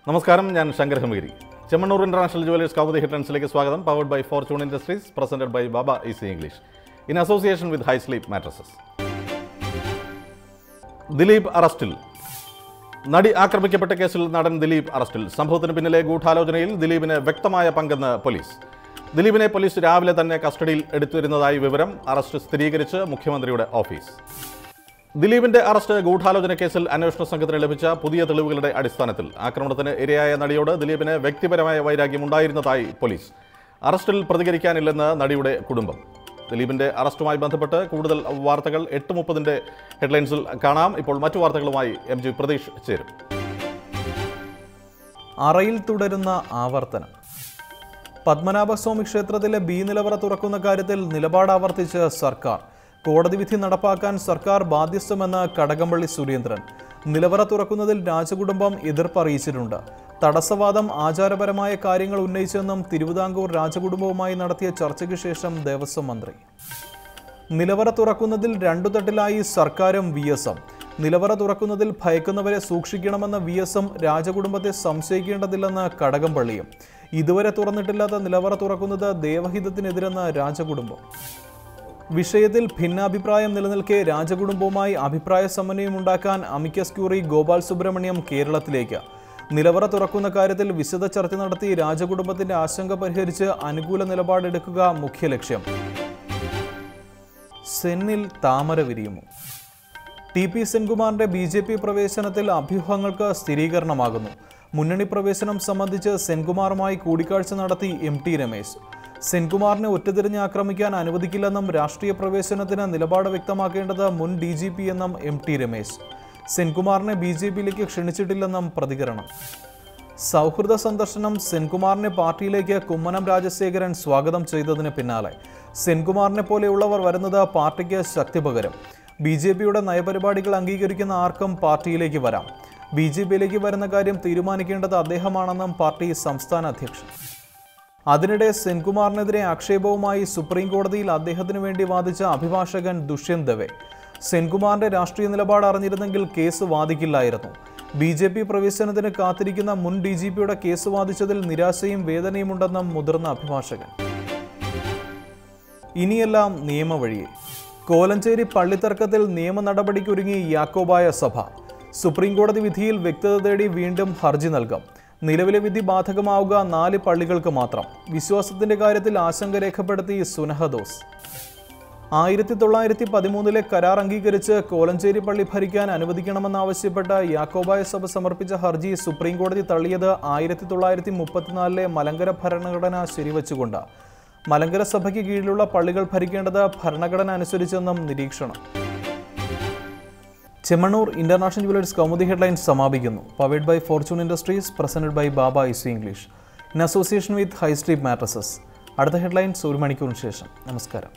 നമസ്കാരം, ഞാൻ Shankar Hemagiri. Chemmanur international jewellers Kaumudi ഹെഡ്ലൈൻസിലേക്ക് സ്വാഗതം. Powered by fortune industries, presented by Baba easy English in association with high sleep mattresses. Dileep അറസ്റ്റിൽ. നടി ആക്രമിക്കപ്പെട്ട കേസിൽ നടൻ ദിലീപ് അറസ്റ്റിൽ. സംഭവത്തിന് പിന്നിലെ ഗൂഢാലോചനയിൽ ദിലീപിന് വ്യക്തമായ പങ്കെന്ന് പോലീസ്. ദിലീപിനെ പോലീസ് രാവിലെ തന്നെ കസ്റ്റഡിയിൽ എടുത്തിരുന്നതായി വിവരം. അറസ്റ്റ് സ്ഥിരീകരിച്ച് മുഖ്യമന്ത്രിയുടെ ഓഫീസ്. ദിലീപിന്റെ അറസ്റ്റ് ഗൂഢാലോചന കേസിൽ അന്വേഷണ സംഘത്തിന് ലഭിച്ച പുതിയ തെളിവുകളുടെ അടിസ്ഥാനത്തിൽ. ആക്രമണത്തിന് ഇരയായ നടിയോട് ദിലീപിന് വ്യക്തിപരമായ വൈരാഗ്യമുണ്ടായിരുന്നതായി പോലീസ്. അറസ്റ്റിൽ പ്രതികരിക്കാനില്ലെന്ന് നടിയുടെ കുടുംബം. ദിലീപിന്റെ അറസ്റ്റുമായി ബന്ധപ്പെട്ട് കൂടുതൽ വാർത്തകൾ 8:30 ഹെഡ്ലൈൻസിൽ കാണാം. ഇപ്പോൾ മറ്റു വാർത്തകളുമായി MG പ്രതീഷ് ചേരും. അറയിൽ തുടരുന്ന ആവർത്തനം. പത്മനാഭസ്വാമി ക്ഷേത്രത്തിലെ ബി നിലവറ തുറക്കുന്ന കാര്യത്തിൽ നിലപാട് ആവർത്തിച്ച് സർക്കാർ. കോടതി വിധി നടപ്പാക്കാൻ സർക്കാർ ബാധ്യസ്ഥമെന്ന് കടകംപള്ളി സുരേന്ദ്രൻ. നിലവറ തുറക്കുന്നതിൽ രാജകുടുംബം എതിർപ്പ് അറിയിച്ചിട്ടുണ്ട്. തടസ്സവാദം ആചാരപരമായ കാര്യങ്ങൾ ഉന്നയിച്ചെന്നും തിരുവിതാംകൂർ രാജകുടുംബവുമായി നടത്തിയ ചർച്ചയ്ക്ക് ശേഷം ദേവസ്വം മന്ത്രി. നിലവറ തുറക്കുന്നതിൽ രണ്ടു തട്ടിലായി സർക്കാരും VS-ഉം. നിലവറ തുറക്കുന്നതിൽ ഭയക്കുന്നവരെ സൂക്ഷിക്കണമെന്ന VS-ഉം രാജകുടുംബത്തെ സംശയിക്കേണ്ടതില്ലെന്ന് കടകംപള്ളിയും. ഇതുവരെ തുറന്നിട്ടില്ലാത്ത നിലവറ തുറക്കുന്നത് ദേവഹിതത്തിനെതിരെന്ന് രാജകുടുംബം. വിഷയത്തിൽ ഭിന്നാഭിപ്രായം നിലനിൽക്കെ രാജകുടുംബവുമായി അഭിപ്രായ സമന്വയമുണ്ടാക്കാൻ അമിക്കസ് ക്യൂറി ഗോപാൽ സുബ്രഹ്മണ്യം കേരളത്തിലേക്ക്. നിലവറ തുറക്കുന്ന കാര്യത്തിൽ വിശദ ചർച്ച നടത്തി രാജകുടുംബത്തിന്റെ ആശങ്ക പരിഹരിച്ച് അനുകൂല നിലപാടെടുക്കുക മുഖ്യ ലക്ഷ്യം. സെന്നിൽ താമര വിരിയുമോ? TP സെൻകുമാറിന്റെ BJP പ്രവേശനത്തിൽ അഭ്യൂഹങ്ങൾക്ക് സ്ഥിരീകരണമാകുന്നു. മുന്നണി പ്രവേശനം സംബന്ധിച്ച് സെൻകുമാറുമായി കൂടിക്കാഴ്ച നടത്തി MT രമേശ്. സെൻകുമാറിനെ ഒറ്റതിരിഞ്ഞ് ആക്രമിക്കാൻ അനുവദിക്കില്ലെന്നും രാഷ്ട്രീയ പ്രവേശനത്തിന് നിലപാട് വ്യക്തമാക്കേണ്ടത് മുൻ DGP എന്നും MT രമേശ്. സെൻകുമാറിനെ BJPയിലേക്ക് ക്ഷണിച്ചിട്ടില്ലെന്നും പ്രതികരണം. സൗഹൃദ സന്ദർശനം. സെൻകുമാറിനെ പാർട്ടിയിലേക്ക് കുമ്മനം രാജശേഖരൻ സ്വാഗതം ചെയ്തതിന് പിന്നാലെ സെൻകുമാറിനെ പോലെയുള്ളവർ വരുന്നത് പാർട്ടിക്ക് ശക്തി പകരും. BJPയുടെ നയപരിപാടികൾ അംഗീകരിക്കുന്ന ആർക്കും പാർട്ടിയിലേക്ക് വരാം. BJPയിലേക്ക് വരുന്ന കാര്യം തീരുമാനിക്കേണ്ടത് അദ്ദേഹമാണെന്നും പാർട്ടി സംസ്ഥാന അധ്യക്ഷൻ. അതിനിടെ സെൻകുമാറിനെതിരെ ആക്ഷേപവുമായി സുപ്രീം കോടതിയിൽ അദ്ദേഹത്തിനു വേണ്ടി വാദിച്ച അഭിഭാഷകൻ ദുഷ്യന്ത് ദവെ. സെൻകുമാറിന്റെ രാഷ്ട്രീയ നിലപാട് അറിഞ്ഞിരുന്നെങ്കിൽ കേസ് വാദിക്കില്ലായിരുന്നു. BJP പ്രവേശനത്തിന് കാത്തിരിക്കുന്ന മുൻ DGPയുടെ കേസ് വാദിച്ചതിൽ നിരാശയും വേദനയുമുണ്ടെന്നും മുതിർന്ന അഭിഭാഷകൻ. ഇനിയെല്ലാം നിയമവഴിയെ. കോലഞ്ചേരി പള്ളിത്തർക്കത്തിൽ നിയമ നടപടിക്കൊരുങ്ങി യാക്കോബായ സഭ. സുപ്രീം കോടതി വിധിയിൽ വ്യക്തത തേടി വീണ്ടും ഹർജി നൽകും. നിലവിലെ വിധി ബാധകമാവുക 4 പള്ളികൾക്ക് മാത്രം. വിശ്വാസത്തിന്റെ കാര്യത്തിൽ ആശങ്ക രേഖപ്പെടുത്തി സുനഹദോസ്. 1913 കരാർ അംഗീകരിച്ച് കോലഞ്ചേരി പള്ളി ഭരിക്കാൻ അനുവദിക്കണമെന്നാവശ്യപ്പെട്ട് യാക്കോബായ സഭ സമർപ്പിച്ച ഹർജി സുപ്രീം കോടതി തള്ളിയത് 1934 മലങ്കര ഭരണഘടന ശരിവച്ചുകൊണ്ട്. മലങ്കര സഭയ്ക്ക് കീഴിലുള്ള പള്ളികൾ ഭരിക്കേണ്ടത് ഭരണഘടന അനുസരിച്ചെന്നും നിരീക്ഷണം. Chemmanur international jewellers Kaumudi headlines സമാപിക്കുന്നു. Powered by fortune industries, presented by Baba easy English in association with high sleep mattresses. അടുത്ത ഹെഡ്ലൈൻസ് 1 മണിക്കൂറിന് ശേഷം. നമസ്കാരം.